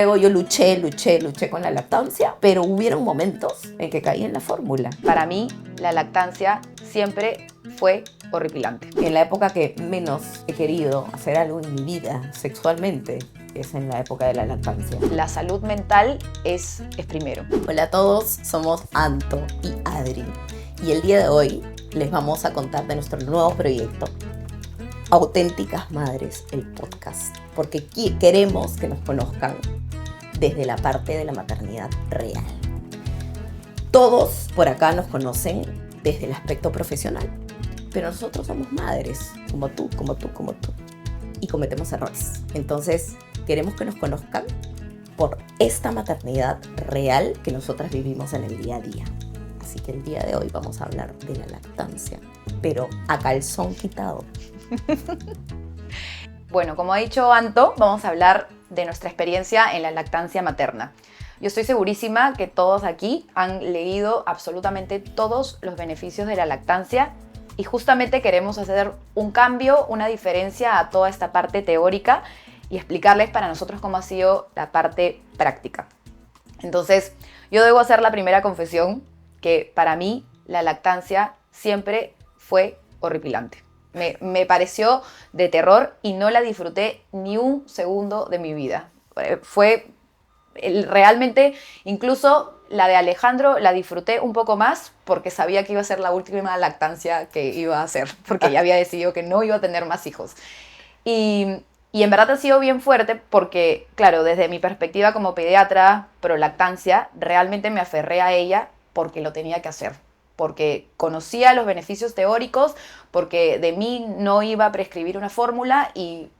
Luego yo luché con la lactancia, pero hubieron momentos en que caí en la fórmula. Para mí, la lactancia siempre fue horripilante. En la época que menos he querido hacer algo en mi vida sexualmente es en la época de la lactancia. La salud mental es primero. Hola a todos, somos Anto y Adri y el día de hoy les vamos a contar de nuestro nuevo proyecto, Auténticas Madres, el podcast, porque queremos que nos conozcan desde la parte de la maternidad real. Todos por acá nos conocen desde el aspecto profesional, pero nosotros somos madres, como tú, y cometemos errores. Entonces, queremos que nos conozcan por esta maternidad real que nosotras vivimos en el día a día. Así que el día de hoy vamos a hablar de la lactancia, pero a calzón quitado. Bueno, como ha dicho Anto, vamos a hablar de nuestra experiencia en la lactancia materna. Yo estoy segurísima que todos aquí han leído absolutamente todos los beneficios de la lactancia y justamente queremos hacer un cambio, una diferencia a toda esta parte teórica y explicarles para nosotros cómo ha sido la parte práctica. Entonces, yo debo hacer la primera confesión que para mí la lactancia siempre fue horripilante. Me pareció de terror y no la disfruté ni un segundo de mi vida. Realmente, incluso la de Alejandro la disfruté un poco más porque sabía que iba a ser la última lactancia que iba a hacer, porque ya había decidido que no iba a tener más hijos. Y en verdad ha sido bien fuerte porque, claro, desde mi perspectiva como pediatra pro lactancia, realmente me aferré a ella porque lo tenía que hacer. Porque conocía los beneficios teóricos, porque de mí no iba a prescribir una fórmula y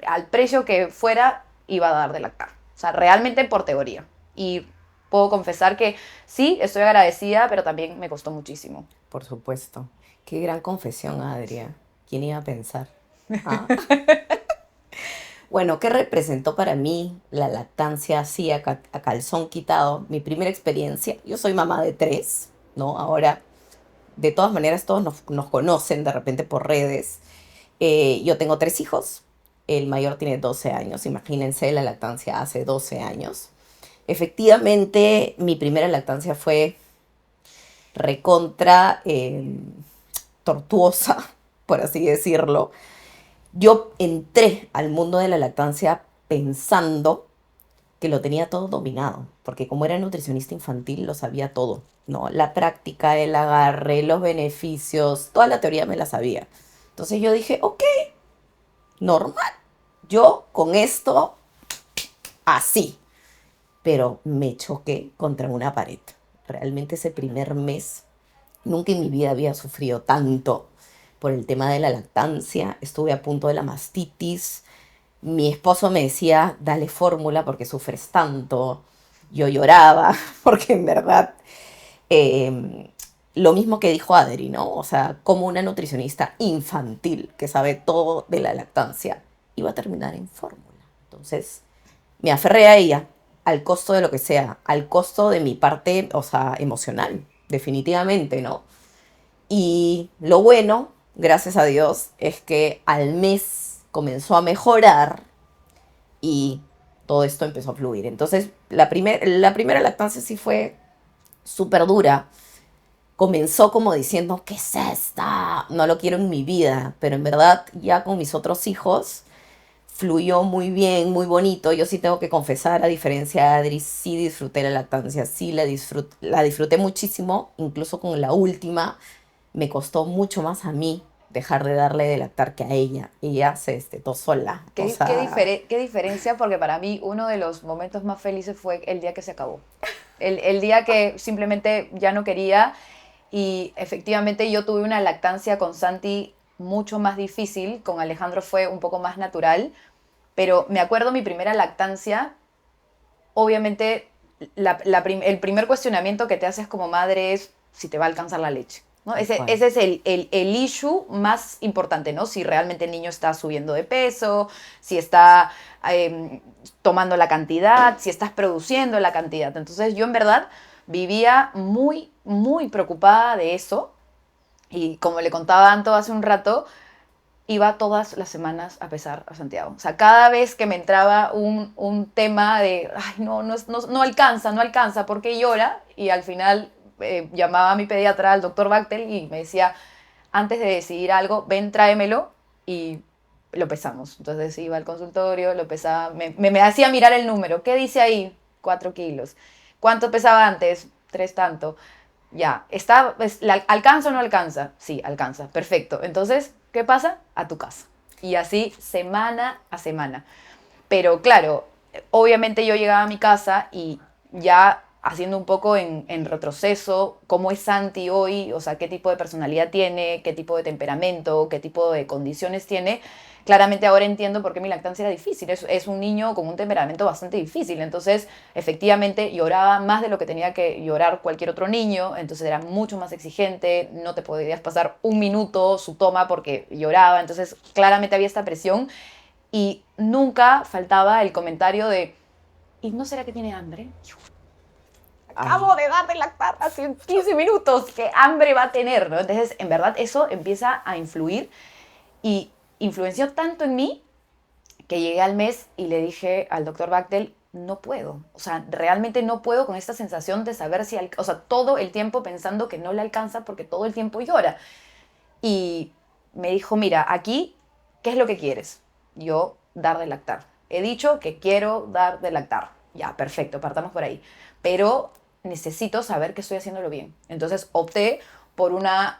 al precio que fuera iba a dar de lactar. O sea, realmente por teoría. Y puedo confesar que sí, estoy agradecida, pero también me costó muchísimo. Por supuesto. Qué gran confesión, Adria. ¿Quién iba a pensar? Ah. Bueno, ¿qué representó para mí la lactancia así a calzón quitado? Mi primera experiencia, yo soy mamá de 3, ¿no? Ahora, de todas maneras, todos nos conocen de repente por redes. Yo tengo 3 hijos, el mayor tiene 12 años, imagínense la lactancia hace 12 años. Efectivamente, mi primera lactancia fue recontra tortuosa, por así decirlo. Yo entré al mundo de la lactancia pensando que lo tenía todo dominado, porque como era nutricionista infantil lo sabía todo, ¿no? La práctica, el agarre, los beneficios, toda la teoría me la sabía. Entonces yo dije, ok, normal, yo con esto así, pero me choqué contra una pared. Realmente ese primer mes, nunca en mi vida había sufrido tanto por el tema de la lactancia, estuve a punto de la mastitis. Mi esposo me decía, dale fórmula porque sufres tanto. Yo lloraba porque en verdad, lo mismo que dijo Adri, ¿no? O sea, como una nutricionista infantil que sabe todo de la lactancia, iba a terminar en fórmula. Entonces, me aferré a ella, al costo de lo que sea, al costo de mi parte, o sea, emocional, definitivamente, ¿no? Y lo bueno, gracias a Dios, es que al mes comenzó a mejorar y todo esto empezó a fluir. Entonces, la primera lactancia sí fue súper dura. Comenzó como diciendo, ¿qué es esta? No lo quiero en mi vida. Pero en verdad, ya con mis otros hijos, fluyó muy bien, muy bonito. Yo sí tengo que confesar, a diferencia de Adri, sí disfruté la lactancia, sí la disfruté muchísimo, incluso con la última. Me costó mucho más a mí dejar de darle de lactar que a ella. Ella se destetó sola. O sea, ¿Qué diferencia? Porque para mí uno de los momentos más felices fue el día que se acabó. El día que simplemente ya no quería y efectivamente yo tuve una lactancia con Santi mucho más difícil, con Alejandro fue un poco más natural, pero me acuerdo mi primera lactancia, obviamente el primer cuestionamiento que te haces como madre es si te va a alcanzar la leche, ¿no? Ese es el issue más importante, ¿no? Si realmente el niño está subiendo de peso, si está tomando la cantidad, si estás produciendo la cantidad. Entonces yo en verdad vivía muy, muy preocupada de eso y como le contaba Anto hace un rato, iba todas las semanas a pesar a Santiago. O sea, cada vez que me entraba un tema de, ay, no alcanza, no alcanza, ¿por qué llora? Y al final llamaba a mi pediatra, al doctor Bactel, y me decía, antes de decidir algo, ven, tráemelo y lo pesamos. Entonces iba al consultorio, lo pesaba, me hacía mirar el número. ¿Qué dice ahí? 4 kilos. ¿Cuánto pesaba antes? 3 tanto. Ya, ¿alcanza o no alcanza? Sí, alcanza, perfecto. Entonces, ¿qué pasa? A tu casa. Y así, semana a semana. Pero claro, obviamente yo llegaba a mi casa y ya haciendo un poco en retroceso, cómo es Santi hoy, o sea, qué tipo de personalidad tiene, qué tipo de temperamento, qué tipo de condiciones tiene. Claramente ahora entiendo por qué mi lactancia era difícil. Es un niño con un temperamento bastante difícil. Entonces, efectivamente, lloraba más de lo que tenía que llorar cualquier otro niño. Entonces, era mucho más exigente. No te podías pasar un minuto su toma porque lloraba. Entonces, claramente había esta presión y nunca faltaba el comentario de, ¿y no será que tiene hambre? Ay, Acabo de dar de lactar hace 15 minutos, ¿qué hambre va a tener? ¿No? Entonces, en verdad, eso empieza a influir y influenció tanto en mí que llegué al mes y le dije al doctor Bactel, no puedo, o sea, realmente no puedo con esta sensación de saber si, o sea, todo el tiempo pensando que no le alcanza porque todo el tiempo llora. Y me dijo, mira, aquí, ¿qué es lo que quieres? Yo, dar de lactar. He dicho que quiero dar de lactar. Ya, perfecto, partamos por ahí. Pero necesito saber que estoy haciéndolo bien. Entonces opté por una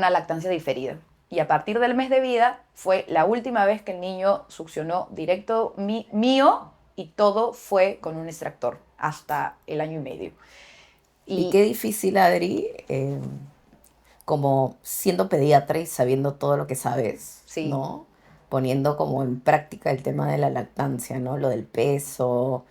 lactancia diferida. Y a partir del mes de vida fue la última vez que el niño succionó directo mío y todo fue con un extractor hasta el año y medio. y Y qué difícil, Adri, como siendo pediatra y sabiendo todo lo que sabes, sí, ¿no? Poniendo como en práctica el tema de la lactancia, ¿no? Lo del peso.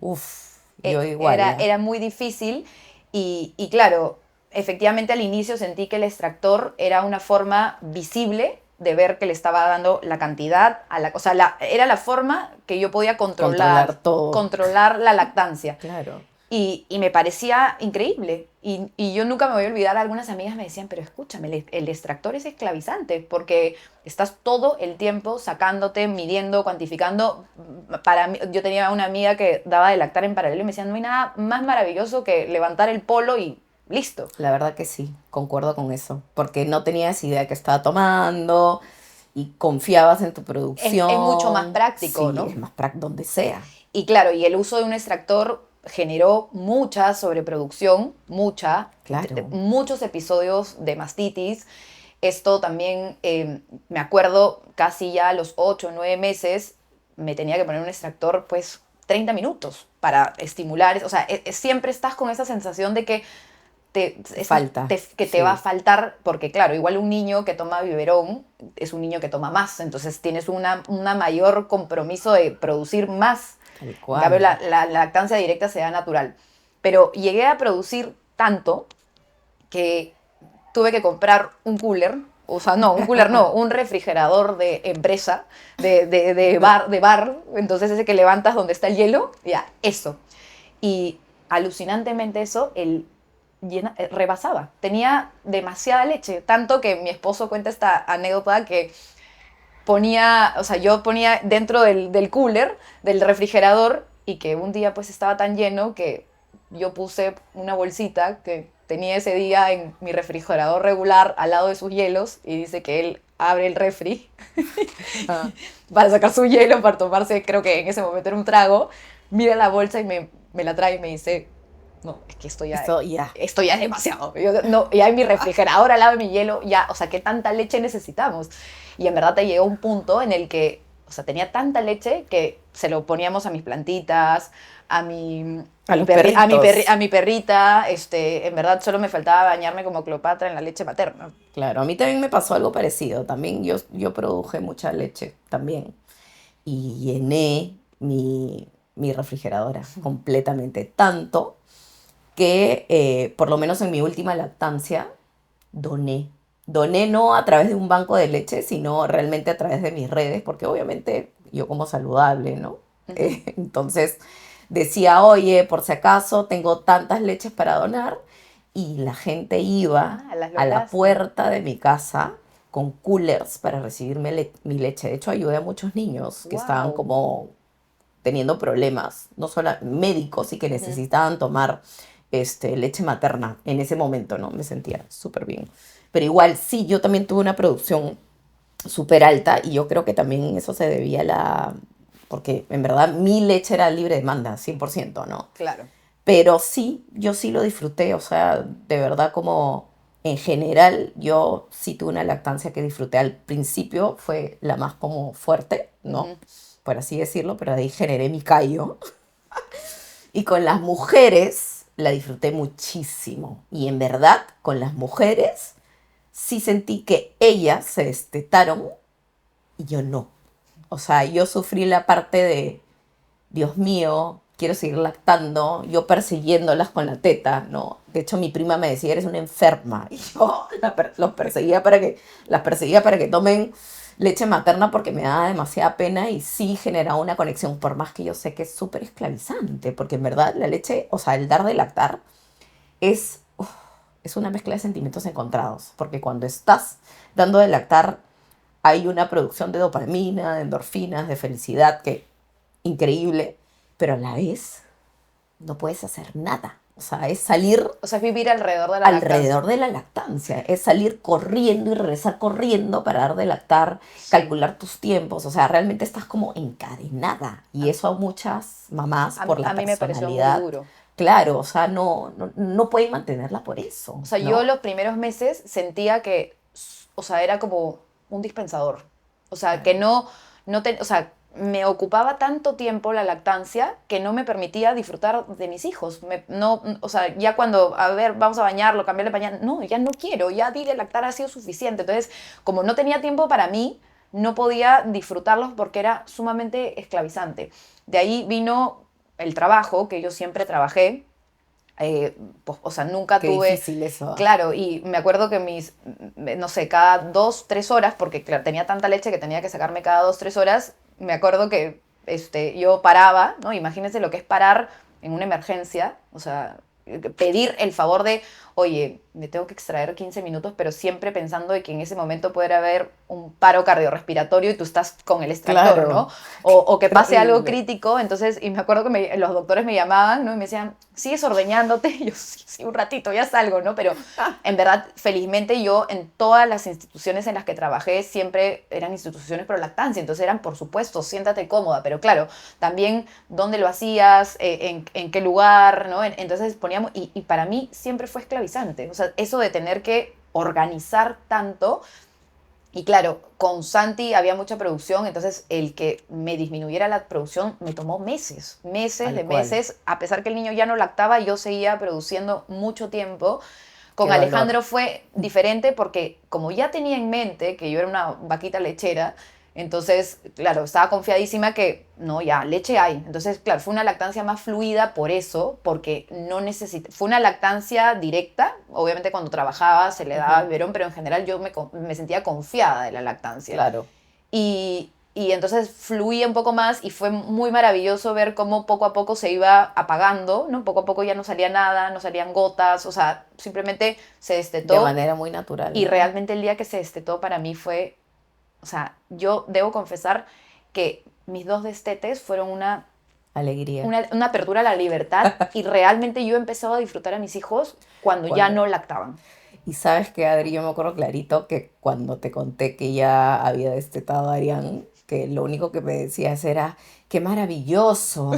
Uf, yo igual, ¿ah? era muy difícil y claro, efectivamente al inicio sentí que el extractor era una forma visible de ver que le estaba dando la cantidad, o sea, era la forma que yo podía Controlar todo. controlar la lactancia. Claro. Y me parecía increíble. Y yo nunca me voy a olvidar, algunas amigas me decían, pero escúchame, el extractor es esclavizante porque estás todo el tiempo sacándote, midiendo, cuantificando. Para mí, yo tenía una amiga que daba de lactar en paralelo y me decía, no hay nada más maravilloso que levantar el polo y listo. La verdad que sí, concuerdo con eso, porque no tenías idea que estaba tomando y confiabas en tu Es mucho más producción. práctico, Sí, ¿no? es más práctico donde sea. Y claro, y el uso de un extractor generó mucha sobreproducción, Claro. muchos episodios de mastitis. Esto también, me acuerdo, casi ya a los 8 o 9 meses, me tenía que poner un extractor, pues, 30 minutos para estimular. O sea, siempre estás con esa sensación de que Te falta. que te va a Sí, faltar, porque claro, igual un niño que toma biberón es un niño que toma más, entonces tienes una mayor compromiso de producir más. tal En cambio, cual. la lactancia directa se da natural. Pero llegué a producir tanto que tuve que comprar un cooler, o sea, no, un cooler no, un refrigerador de empresa, de bar, entonces ese que levantas donde está el hielo, ya, eso. Y alucinantemente eso, rebasaba, tenía demasiada leche, tanto que mi esposo cuenta esta anécdota que ponía, o sea, yo ponía dentro del cooler, del refrigerador, y que un día pues estaba tan lleno que yo puse una bolsita que tenía ese día en mi refrigerador regular al lado de sus hielos y dice que él abre el refri Ah, para sacar su hielo, para tomarse, creo que en ese momento era un trago, mira la bolsa y me la trae y me dice, no, es que esto ya. esto ya es demasiado. Yo, no, ya en mi refrigerador al lado de mi hielo, ya, o sea, ¿qué tanta leche necesitamos? Y en verdad te llegó un punto en el que, o sea, tenía tanta leche que se lo poníamos a mis plantitas, A los perritos. a mi perrita, en verdad solo me faltaba bañarme como Cleopatra en la leche materna. Claro, a mí también me pasó algo parecido. También yo produje mucha leche también. Y llené mi refrigeradora completamente. Tanto que, por lo menos en mi última lactancia, doné. Doné no a través de un banco de leche, sino realmente a través de mis redes, porque obviamente yo como saludable, ¿no? Ujú. Entonces decía, oye, por si acaso tengo tantas leches para donar, y la gente iba Ah, las a la lograste. puerta de mi casa con coolers para recibir mi leche. De hecho, ayudé a muchos niños que estaban Wow. como teniendo problemas, no solo médicos, y que necesitaban tomar leche materna en ese momento, ¿no? Me sentía súper bien. Pero igual, sí, yo también tuve una producción súper alta y yo creo que también eso se debía a la... Porque en verdad mi leche era libre demanda, 100%, ¿no? Claro. Pero sí, yo sí lo disfruté, o sea, de verdad como en general yo sí tuve una lactancia que disfruté. Al principio fue la más como fuerte, ¿no? Ujú. Por así decirlo, pero de ahí generé mi callo. Y con las mujeres la disfruté muchísimo. Y en verdad, con las mujeres sí sentí que ellas se destetaron y yo no. O sea, yo sufrí la parte de, Dios mío, quiero seguir lactando, yo persiguiéndolas con la teta, ¿no? De hecho, mi prima me decía, eres una enferma. Y yo los perseguía las perseguía para que tomen leche materna porque me daba demasiada pena y sí generaba una conexión, por más que yo sé que es súper esclavizante, porque en verdad la leche, o sea, el dar de lactar es una mezcla de sentimientos encontrados, porque cuando estás dando de lactar hay una producción de dopamina, de endorfinas, de felicidad, que increíble, pero a la vez no puedes hacer nada. O sea, es salir O sea, es vivir alrededor de la lactancia. alrededor de la lactancia, es salir corriendo y regresar corriendo para dar de lactar, Sí. calcular tus tiempos, o sea, realmente estás como encadenada y eso a muchas mamás por A la mí me pareció muy personalidad, duro. claro, o sea, no pueden mantenerla por eso, O sea, yo ¿no? los primeros meses sentía que, o sea, era como un dispensador. O sea, que Claro. o sea, me ocupaba tanto tiempo la lactancia que no me permitía disfrutar de mis hijos. No, o sea, ya cuando, a ver, vamos a bañarlo, cambiarle pañal, no, ya no quiero, ya di de lactar ha sido suficiente. Entonces, como no tenía tiempo para mí, no podía disfrutarlos porque era sumamente esclavizante. De ahí vino el trabajo, que yo siempre trabajé. Pues, o sea, nunca Qué tuve, difícil eso. claro, y me acuerdo que no sé, cada 2, 3 horas, porque claro, tenía tanta leche que tenía que sacarme cada 2, 3 horas, me acuerdo que yo paraba, ¿no? Imagínense lo que es parar en una emergencia, o sea, pedir el favor de, oye, me tengo que extraer 15 minutos, pero siempre pensando de que en ese momento puede haber un paro cardiorrespiratorio y tú estás con el extractor, ¿no? Claro, O que pase algo terrible. crítico, entonces, y me acuerdo que los doctores me llamaban, ¿no? Y me decían, ¿sigues ordeñándote? Y yo, sí, sí, un ratito, ya salgo, ¿no? Pero en verdad, felizmente yo en todas las instituciones en las que trabajé siempre eran instituciones pro lactancia, entonces eran, por supuesto, siéntate cómoda, pero claro, también dónde lo hacías, en qué lugar, ¿no? Entonces poníamos, y para mí siempre fue esclavizante, o sea, eso de tener que organizar tanto. Y claro, con Santi había mucha producción, entonces el que me disminuyera la producción me tomó meses, meses Tal de cual. meses. A pesar que el niño ya no lactaba, yo seguía produciendo mucho tiempo. Con Qué dolor. Alejandro fue diferente porque como ya tenía en mente que yo era una vaquita lechera, entonces, claro, estaba confiadísima que no, ya, leche hay. Entonces, claro, fue una lactancia más fluida por eso, porque no necesité, fue una lactancia directa. Obviamente cuando trabajaba se le daba Ujú. biberón, pero en general yo me sentía confiada de la lactancia. Claro, Y entonces fluía un poco más y fue muy maravilloso ver cómo poco a poco se iba apagando, ¿no? Poco a poco ya no salía nada, no salían gotas, o sea, simplemente se de destetó manera muy natural, y ¿no? realmente el día que se destetó para mí fue, o sea, yo debo confesar que mis dos destetes fueron Alegría. una apertura a la libertad y realmente yo empezaba a disfrutar a mis hijos cuando ya Cuando... no lactaban. Y sabes que, Adri, yo me acuerdo clarito que cuando te conté que ya había destetado a Arián, que lo único que me decías era, qué maravilloso,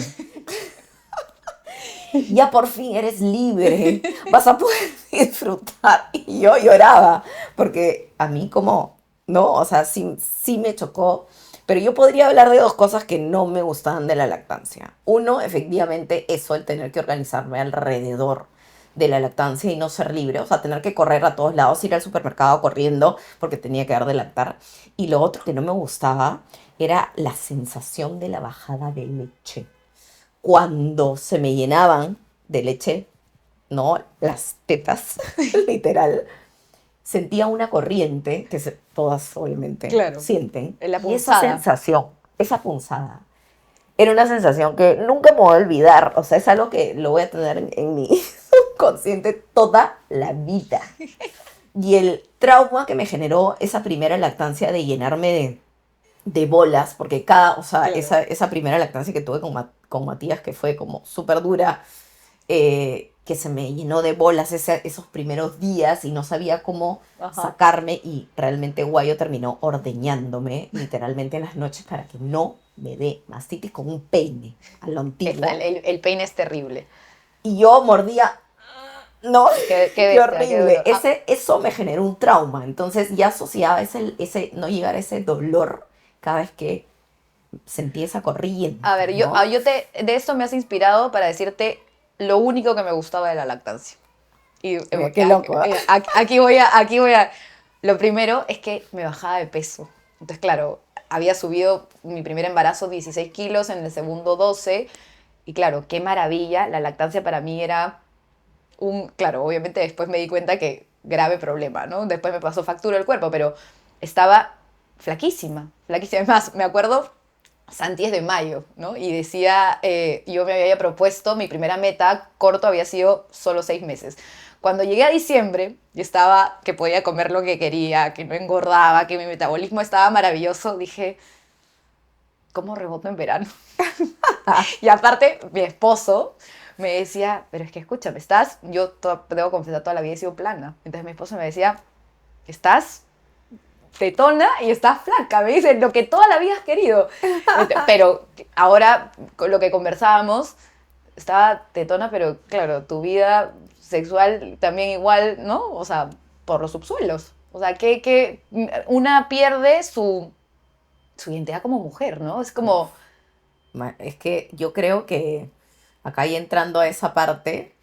ya por fin eres libre, vas a poder disfrutar. Y yo lloraba, porque a mí como, no, o sea, sí, sí me chocó, pero yo podría hablar de dos cosas que no me gustaban de la lactancia. Uno, efectivamente, eso, el tener que organizarme alrededor de la lactancia y no ser libre, o sea, tener que correr a todos lados, ir al supermercado corriendo porque tenía que dar de lactar. Y lo otro que no me gustaba era la sensación de la bajada de leche cuando se me llenaban de leche, ¿no? Las tetas, literal, sentía una corriente, todas obviamente Claro. sienten, En la y esa punzada. sensación, esa punzada, era una sensación que nunca me voy a olvidar, o sea, es algo que lo voy a tener en mi subconsciente toda la vida. Y el trauma que me generó esa primera lactancia de llenarme de bolas, porque o sea, Claro. esa primera lactancia que tuve con Matías, que fue como súper dura, que se me llenó de bolas esos primeros días y no sabía cómo Ajá. sacarme y realmente Guayo terminó ordeñándome literalmente en las noches para que no me dé mastitis con un peine a lo El, antigua. el peine es terrible. Y yo mordía, no, Qué qué bestia, qué horrible. dolor. Ah, Eso me generó un trauma. Entonces ya asociaba no llegar a ese dolor cada vez que sentí esa a corriente, ver, ¿no? de esto me has inspirado para decirte lo único que me gustaba de la lactancia. Y Mira, qué loco, ¿eh? aquí voy a... Lo primero es que me bajaba de peso. Entonces, claro, había subido mi primer embarazo 16 kilos, en el segundo 12. Y claro, qué maravilla. La lactancia para mí era claro, obviamente después me di cuenta que grave problema, ¿no? Después me pasó factura el cuerpo, pero estaba flaquísima, flaquísima. Es más, me acuerdo, Santi es de mayo, ¿no? Y decía, yo me había propuesto, mi primera meta corto había sido solo 6 meses. Cuando llegué a diciembre, y estaba que podía comer lo que quería, que no engordaba, que mi metabolismo estaba maravilloso, dije, ¿cómo reboto en verano? Y aparte, mi esposo me decía, pero es que escúchame, debo confesar, toda la vida he sido plana. Entonces mi esposo me decía, estás tetona y estás flaca, me dice, lo que toda la vida has querido. Pero ahora, con lo que conversábamos, estaba tetona, pero claro, tu vida sexual también igual, ¿no? O sea, por los subsuelos. O sea, que una pierde su identidad como mujer, ¿no? Es como, Es que yo creo que acá y entrando a esa parte,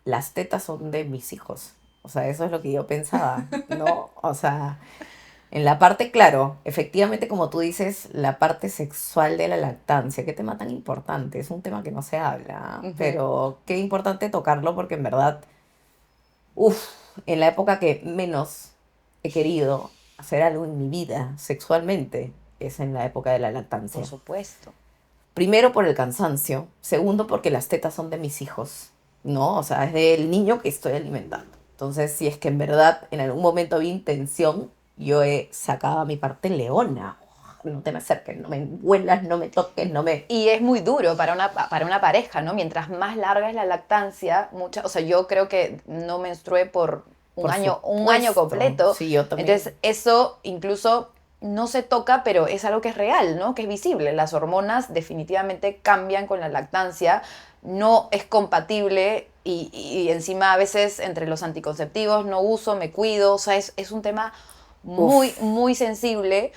las tetas son de mis hijos. O sea, eso es lo que yo pensaba, ¿no? O sea, en la parte, claro, efectivamente, como tú dices, la parte sexual de la lactancia, qué tema tan importante, es un tema que no se habla, ujú, pero qué importante tocarlo porque en verdad, uff, en la época que menos he querido hacer algo en mi vida sexualmente, es en la época de la por lactancia. supuesto. Primero por el cansancio, segundo porque las tetas son de mis hijos, ¿no? O sea, es del niño que estoy alimentando. Entonces, si es que en verdad en algún momento había intención, yo he sacado a mi parte leona. No te me acerques, no me huelas, no me toques, no me... Y es muy duro para una pareja, ¿no? Mientras más larga es la lactancia, o sea, yo creo que no menstrué por Por un año supuesto, completo. sí, yo también. Entonces, eso incluso no se toca, pero es algo que es real, ¿no? Que es visible. Las hormonas definitivamente cambian con la lactancia. No es compatible y encima a veces entre los anticonceptivos no uso, me cuido. O sea, es un tema muy, Uf. muy sensible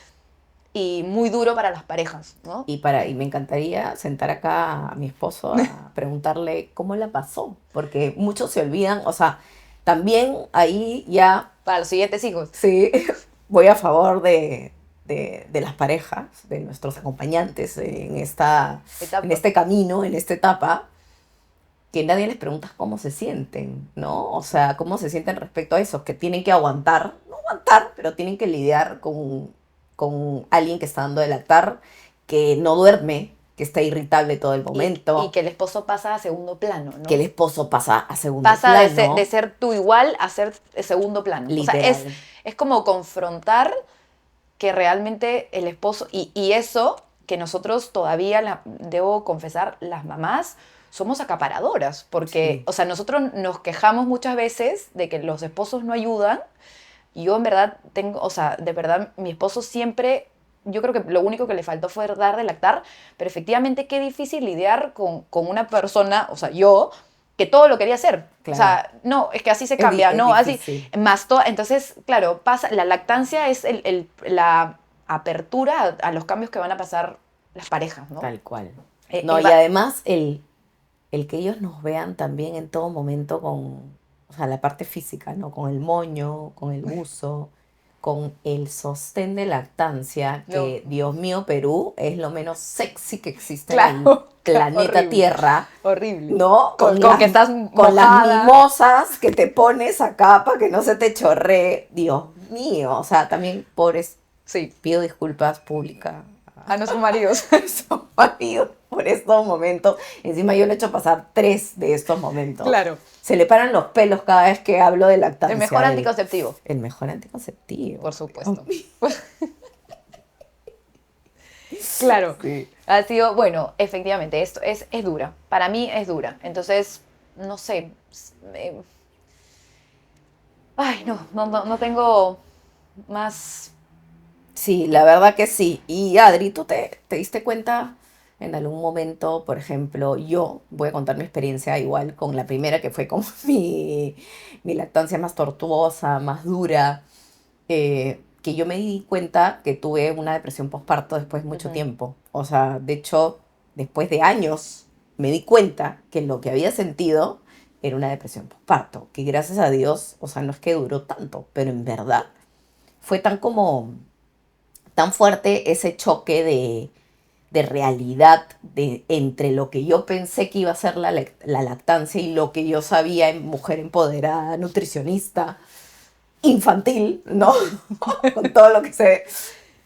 y muy duro para las parejas, ¿no? Y me encantaría sentar acá a mi esposo a preguntarle cómo la pasó, porque muchos se olvidan, o sea, también ahí ya Para los siguientes hijos. sí, voy a favor de las parejas, de nuestros acompañantes en Etapa. este camino, en esta etapa, que nadie les pregunta cómo se sienten, ¿no? O sea, cómo se sienten respecto a eso, que tienen que aguantar, no aguantar, pero tienen que lidiar con alguien que está dando de lactar, que no duerme, que está irritable todo el Y momento, que el esposo pasa a segundo plano, que el ¿no? esposo pasa a segundo Pasa de plano, ser tu igual a ser segundo plano. O sea, literal. es como confrontar que realmente el esposo, y eso que nosotros todavía, debo confesar, las mamás somos acaparadoras, porque, Sí. o sea, nosotros nos quejamos muchas veces de que los esposos no ayudan. Y yo en verdad tengo, o sea, de verdad, mi esposo siempre, yo creo que lo único que le faltó fue dar de lactar, pero efectivamente qué difícil lidiar con una persona, o sea, yo, que todo lo quería hacer. O Claro, sea, no, es que así se cambia, es no, así, difícil, más todo. Entonces, claro, pasa, la lactancia es la apertura a los cambios que van a pasar las parejas, ¿no? tal cual. Eh, No, es y va- además el que ellos nos vean también en todo momento o sea, la parte física, ¿no? Con el moño, con el buzo, con el sostén de lactancia, no, que Dios mío, Perú es lo menos sexy que existe en el claro, planeta horrible, Tierra, horrible. ¿no? Con que estás Con las mojada. mimosas que te pones acá para que no se te chorree. Dios mío, o sea, también pobres, Sí, pido disculpas públicas a nuestros maridos. Son maridos por estos momentos. Encima yo le he hecho pasar 3 de estos momentos. Claro. Se le paran los pelos cada vez que hablo de lactancia. El mejor a él. anticonceptivo. El mejor anticonceptivo. Por supuesto. Claro. Sí. Ha sido, bueno, efectivamente, esto es dura. Para mí es dura. Entonces, no sé. Ay, no tengo más. Sí, la verdad que sí. Y Adri, ¿tú te diste cuenta en algún momento, por ejemplo, yo voy a contar mi experiencia igual con la primera, que fue como mi lactancia más tortuosa, más dura, que yo me di cuenta que tuve una depresión postparto después de mucho Ujú. tiempo. O sea, de hecho, después de años me di cuenta que lo que había sentido era una depresión postparto, que gracias a Dios, o sea, no es que duró tanto, pero en verdad fue tan fuerte ese choque de realidad entre lo que yo pensé que iba a ser la lactancia y lo que yo sabía en mujer empoderada, nutricionista, infantil, ¿no? Con todo lo que sé.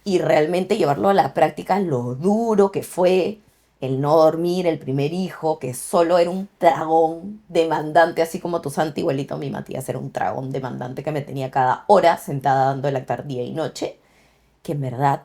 Y realmente llevarlo a la práctica, lo duro que fue el no dormir, el primer hijo, que solo era un dragón demandante, así como tu santo igualito, mi Matías era un dragón demandante que me tenía cada hora sentada dando de lactar día y noche, que en verdad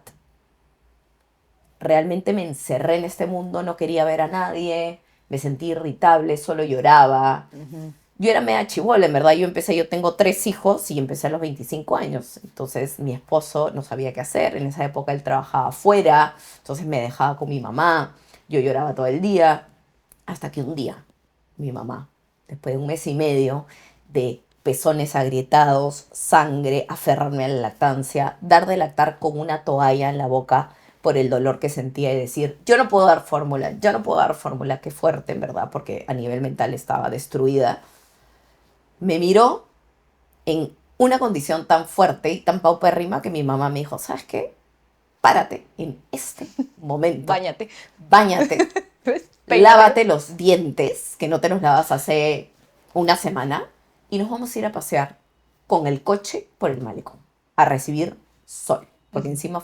realmente me encerré en este mundo, no quería ver a nadie, me sentí irritable, solo lloraba. Ujú. Yo era media chibola, en verdad. Yo tengo 3 hijos y empecé a los 25 años. Entonces mi esposo no sabía qué hacer. En esa época él trabajaba afuera, entonces me dejaba con mi mamá. Yo lloraba todo el día. Hasta que un día mi mamá, después de 1 mes y medio de pezones agrietados, sangre, aferrarme a la lactancia, dar de lactar con una toalla en la boca por el dolor que sentía y decir, yo no puedo dar fórmula, yo no puedo dar fórmula, qué fuerte en verdad, porque a nivel mental estaba destruida, me miró en una condición tan fuerte y tan paupérrima que mi mamá me dijo, ¿sabes qué? Párate en este momento, Báñate. báñate, Peínate. lávate los dientes, que no te los lavas hace una semana, y nos vamos a ir a pasear con el coche por el malecón, a recibir sol, porque Ujú. encima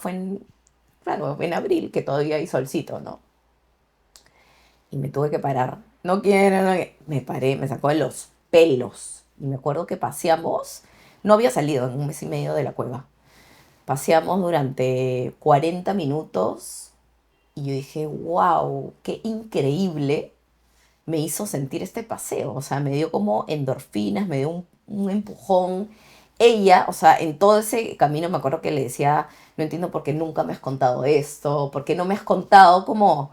claro, en abril, que todavía hay solcito, ¿no? Y me tuve que parar. No quiero, no quiero. Me paré, me sacó de los pelos. Y me acuerdo que paseamos, no había salido en 1 mes y medio de la cueva. Paseamos durante 40 minutos y yo dije, wow, qué increíble me hizo sentir este paseo. O sea, me dio como endorfinas, me dio un empujón. Ella, o sea, en todo ese camino me acuerdo que le decía, no entiendo por qué nunca me has contado esto, por qué no me has contado como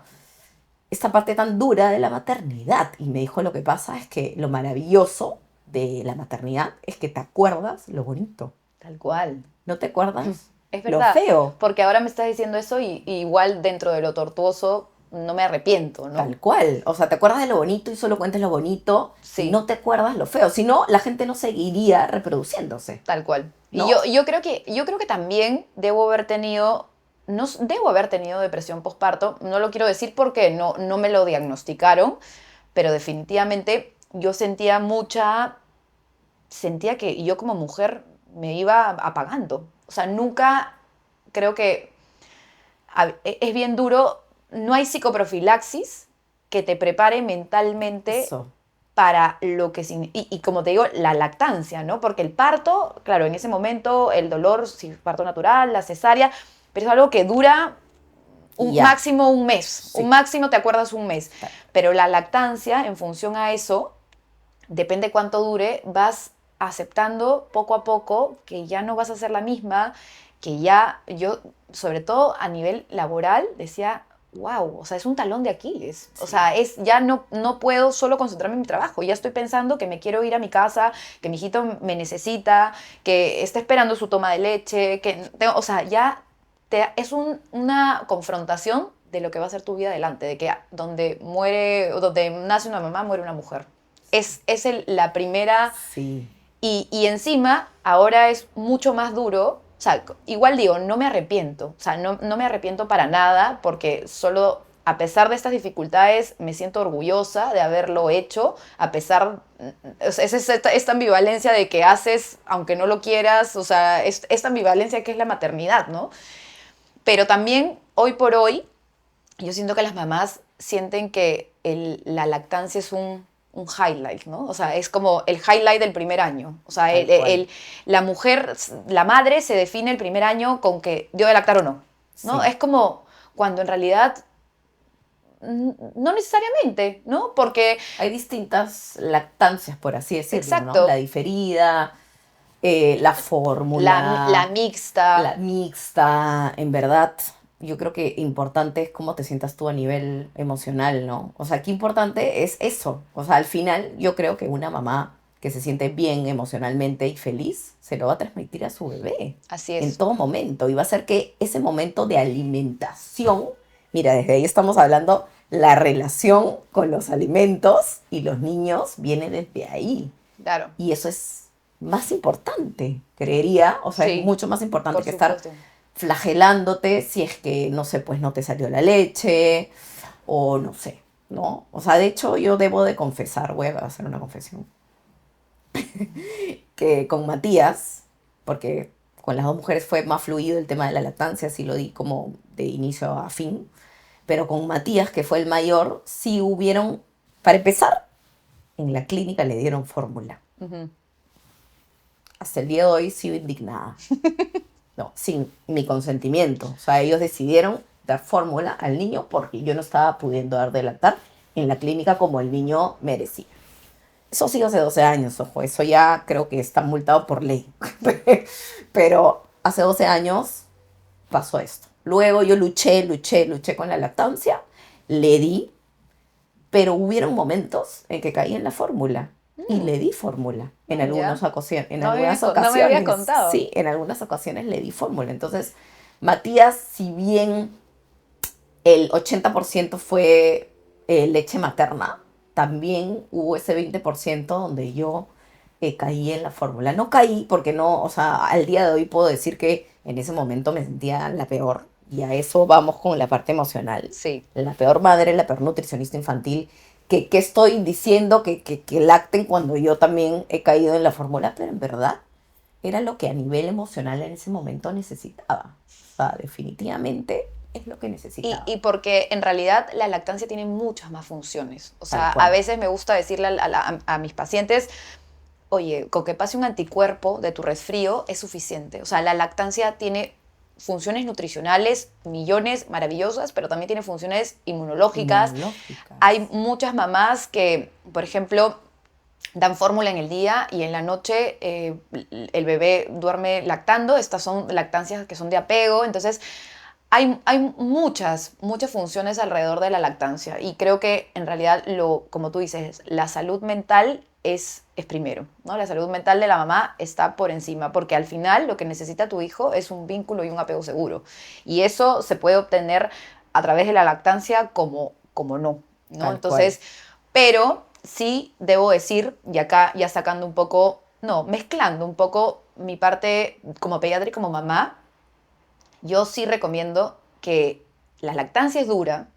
esta parte tan dura de la maternidad. Y me dijo, lo que pasa es que lo maravilloso de la maternidad es que te acuerdas lo bonito. Tal cual. ¿No te acuerdas Es lo verdad. feo? Porque ahora me estás diciendo eso y igual dentro de lo tortuoso no me arrepiento, ¿no? Tal cual. O sea, te acuerdas de lo bonito y solo cuentes lo bonito y Sí. no te acuerdas lo feo. Si no, la gente no seguiría reproduciéndose, Tal cual. Y ¿no? yo creo que también debo haber tenido depresión postparto. No lo quiero decir porque no me lo diagnosticaron, pero definitivamente yo sentía que yo como mujer me iba apagando. O sea, nunca creo que es bien duro. No hay psicoprofilaxis que te prepare mentalmente Eso. para lo que y como te digo, la lactancia, ¿no? Porque el parto, claro, en ese momento el dolor, si parto natural, la cesárea, pero es algo que dura Y un ya. máximo un mes, un Sí. máximo te acuerdas un mes, pero la lactancia, en función a eso, depende cuánto dure, vas aceptando poco a poco que ya no vas a ser la misma, que ya yo, sobre todo a nivel laboral, decía, wow, o sea, es un talón de Aquiles. O Sí. sea, ya no puedo solo concentrarme en mi trabajo, ya estoy pensando que me quiero ir a mi casa, que mi hijito me necesita, que está esperando su toma de leche, o sea, ya es una confrontación de lo que va a ser tu vida adelante, de que donde nace una mamá, muere una mujer. Es la primera Sí. y encima ahora es mucho más duro. O sea, igual digo, no me arrepiento. O sea, no me arrepiento para nada porque solo a pesar de estas dificultades me siento orgullosa de haberlo hecho, a pesar, o sea, es esta ambivalencia de que haces aunque no lo quieras, o sea, esta ambivalencia que es la maternidad, ¿no? Pero también, hoy por hoy, yo siento que las mamás sienten que la lactancia es un highlight, ¿no? O sea, es como el highlight del primer año. O sea, Tal cual. la mujer, la madre se define el primer año con que dio de lactar o no, ¿no? Sí. Es como cuando en realidad no necesariamente, ¿no? Porque, Hay distintas lactancias, por así decirlo, ¿no? La exacto, diferida, la la fórmula, mixta, la mixta, en verdad, yo creo que importante es cómo te sientas tú a nivel emocional, ¿no? O sea, qué importante es eso. O sea, al final yo creo que una mamá que se siente bien emocionalmente y feliz, se lo va a transmitir a su bebé así en es. todo momento. Y va a hacer que ese momento de alimentación, mira, desde ahí estamos hablando, la relación con los alimentos y los niños viene desde ahí. Claro, Y eso es más importante, creería. O sea, es sí, mucho más importante por que estar supuesto. flagelándote si es que, no sé, pues no te salió la leche o no sé, ¿no? O sea, de hecho yo debo de confesar, voy a hacer una confesión, que con Matías, porque con las dos mujeres fue más fluido el tema de la lactancia, así lo di como de inicio a fin, pero con Matías, que fue el mayor, sí hubieron, para empezar, en la clínica le dieron fórmula. Ujú. Hasta el día de hoy sigo indignada. No, sin mi consentimiento. O sea, ellos decidieron dar fórmula al niño porque yo no estaba pudiendo dar de lactar en la clínica como el niño merecía. Eso sí hace 12 años, ojo, eso ya creo que está multado por ley. Pero hace 12 años pasó esto. Luego yo luché con la lactancia, le di, pero hubieron momentos en que caí en la fórmula y Mm, le di fórmula ya. en No algunas no me habías ocasiones, contado. sí, en algunas ocasiones le di fórmula. Entonces, Matías, si bien el 80% fue leche materna, también hubo ese 20% donde yo caí en la fórmula. No caí porque no, o sea, al día de hoy puedo decir que en ese momento me sentía la peor. Y a eso vamos con la parte emocional. Sí. La peor madre, la peor nutricionista infantil. Que estoy diciendo que lacten cuando yo también he caído en la fórmula, pero en verdad era lo que a nivel emocional en ese momento necesitaba. O sea, definitivamente es lo que necesitaba. Y porque en realidad la lactancia tiene muchas más funciones. O Tal sea, a cual. veces me gusta decirle a mis pacientes, oye, con que pase un anticuerpo de tu resfrío es suficiente. O sea, la lactancia tiene funciones nutricionales, millones maravillosas, pero también tiene funciones inmunológicas. Hay Inmunológicas. muchas mamás que, por ejemplo, dan fórmula en el día y en la noche el bebé duerme lactando. Estas son lactancias que son de apego. Entonces, hay muchas funciones alrededor de la lactancia y creo que en realidad, como tú dices, la salud mental es primero, ¿no? La salud mental de la mamá está por encima, porque al final lo que necesita tu hijo es un vínculo y un apego seguro. Y eso se puede obtener a través de la lactancia como no, ¿no? Tal cual. Entonces, pero sí debo decir, y acá ya sacando un poco, no, mezclando un poco mi parte como pediatra y como mamá, yo sí recomiendo que la lactancia es dura,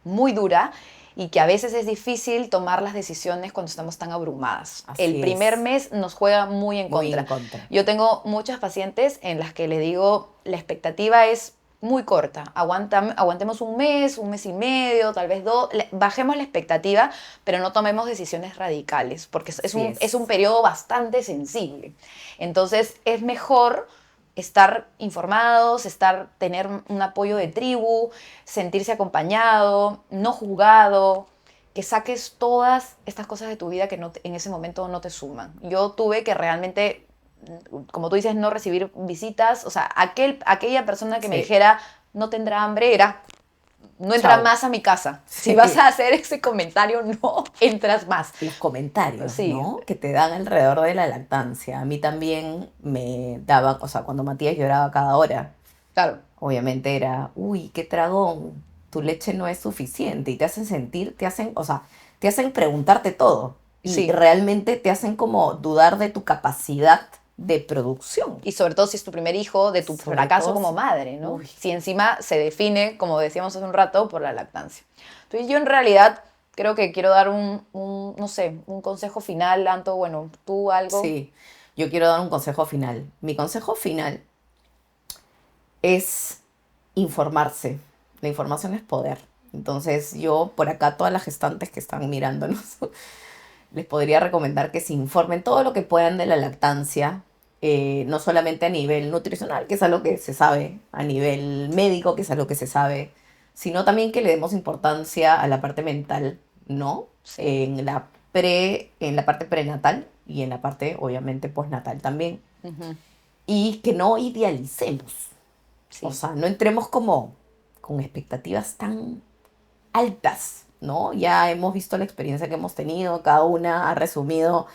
muy dura, y que a veces es difícil tomar las decisiones cuando estamos tan abrumadas. El Así primer es. mes nos juega muy en Muy en contra. contra. Yo tengo muchas pacientes en las que le digo, la expectativa es muy corta. Aguantemos un mes y medio, tal vez dos. Bajemos la expectativa, pero no tomemos decisiones radicales, porque Así es un es. periodo bastante sensible. Entonces es mejor estar informados, tener un apoyo de tribu, sentirse acompañado, no juzgado, que saques todas estas cosas de tu vida que en ese momento no te suman. Yo tuve que realmente, como tú dices, no recibir visitas, o sea, aquella persona que me Sí. dijera no tendrá hambre era no entrar Chao. más a mi casa. Si vas Sí. a hacer ese comentario, no entras más. Los comentarios, Sí, ¿no? Que te dan alrededor de la lactancia. A mí también me daban, o sea, cuando Matías lloraba cada hora, claro, obviamente era, uy, qué tragón, tu leche no es suficiente. Y te hacen sentir, te hacen, o sea, te hacen preguntarte todo. Y sí. realmente te hacen como dudar de tu capacidad de producción. Y sobre todo si es tu primer hijo, de tu Sobre fracaso todo como si, madre, ¿no? uy, Si encima se define, como decíamos hace un rato, por la lactancia. Entonces yo en realidad creo que quiero dar no sé, un consejo final, Anto, bueno, tú algo. sí, yo quiero dar un consejo final. Mi consejo final es informarse, La información es poder. Entonces yo por acá, todas las gestantes que están mirándonos, les podría recomendar que se informen todo lo que puedan de la lactancia, no solamente a nivel nutricional, que es algo que se sabe, a nivel médico, que es algo que se sabe, sino también que le demos importancia a la parte mental, ¿no? Sí, En la parte prenatal y en la parte, obviamente, postnatal también. ujú, Y que no idealicemos, o sí. sea, no entremos como con expectativas tan altas, ¿no? Ya hemos visto la experiencia que hemos tenido, cada una ha resumido,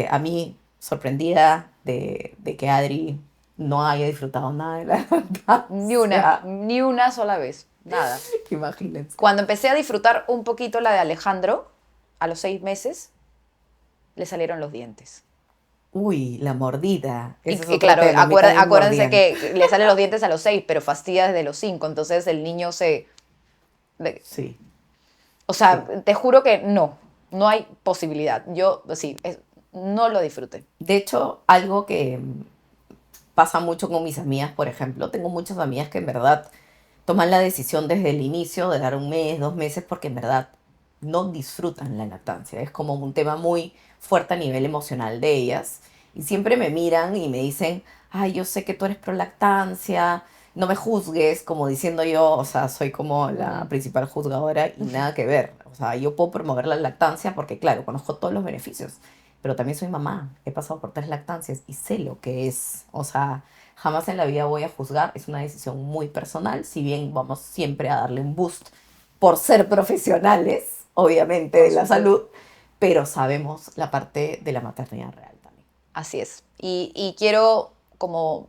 a mí sorprendida de que Adri no haya disfrutado nada de la lactancia. Ni una sola vez, nada. Imagínense. Cuando empecé a disfrutar un poquito la de Alejandro, a los 6 meses, le salieron los dientes. Uy, la mordida. Ese es Y otro claro, tema, a mí también acuérdense mordían. que le salen los dientes a los 6, pero fastidia desde los 5, entonces el niño se... Sí, O sea, sí. te juro que no hay posibilidad. Yo, sí, no lo disfruté. De hecho, algo que pasa mucho con mis amigas, por ejemplo, tengo muchas amigas que en verdad toman la decisión desde el inicio de dar un mes, 2 meses, porque en verdad no disfrutan la lactancia. Es como un tema muy fuerte a nivel emocional de ellas. Y siempre me miran y me dicen, ay, yo sé que tú eres pro lactancia, no me juzgues, como diciendo yo, o sea, soy como la Ujú. principal juzgadora y nada que ver. O sea, yo puedo promover la lactancia porque, claro, conozco todos los beneficios, pero también soy mamá, he pasado por 3 lactancias y sé lo que es. O sea, jamás en la vida voy a juzgar, es una decisión muy personal, si bien vamos siempre a darle un boost por ser profesionales, obviamente, Por de la supuesto. salud, pero sabemos la parte de la maternidad real también. Así es. Y quiero como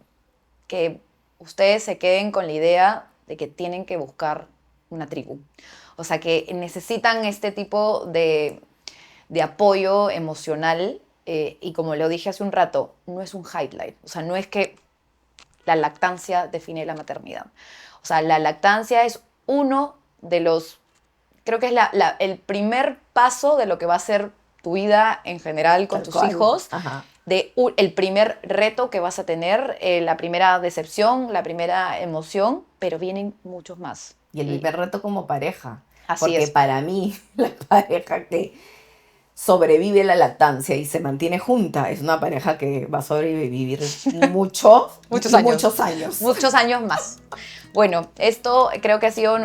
que ustedes se queden con la idea de que tienen que buscar una tribu. O sea, que necesitan este tipo de apoyo emocional. Y como lo dije hace un rato, no es un highlight. O sea, no es que la lactancia define la maternidad. O sea, la lactancia es uno de los, creo que es el primer paso de lo que va a ser tu vida en general con Tal tus cual. hijos, Ajá. el primer reto que vas a tener, la primera decepción, la primera emoción, pero vienen muchos más. Y el Y primer reto como pareja, así porque es, para mí la pareja que sobrevive la lactancia y se mantiene junta es una pareja que va a sobrevivir mucho y muchos años más. Bueno, esto creo que ha sido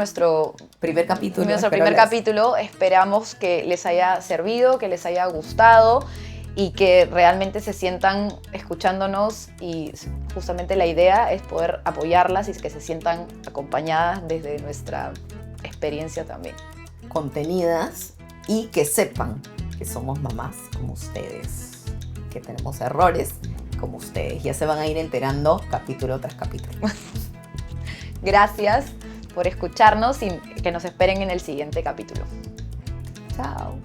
Primer capítulo, nuestro espero primer les... capítulo. Esperamos que les haya servido, que les haya gustado y que realmente se sientan escuchándonos, y justamente la idea es poder apoyarlas y que se sientan acompañadas desde nuestra experiencia también. contenidas y que sepan que somos mamás como ustedes, que tenemos errores como ustedes. Ya se van a ir enterando capítulo tras capítulo. Gracias por escucharnos y que nos esperen en el siguiente capítulo. Chao.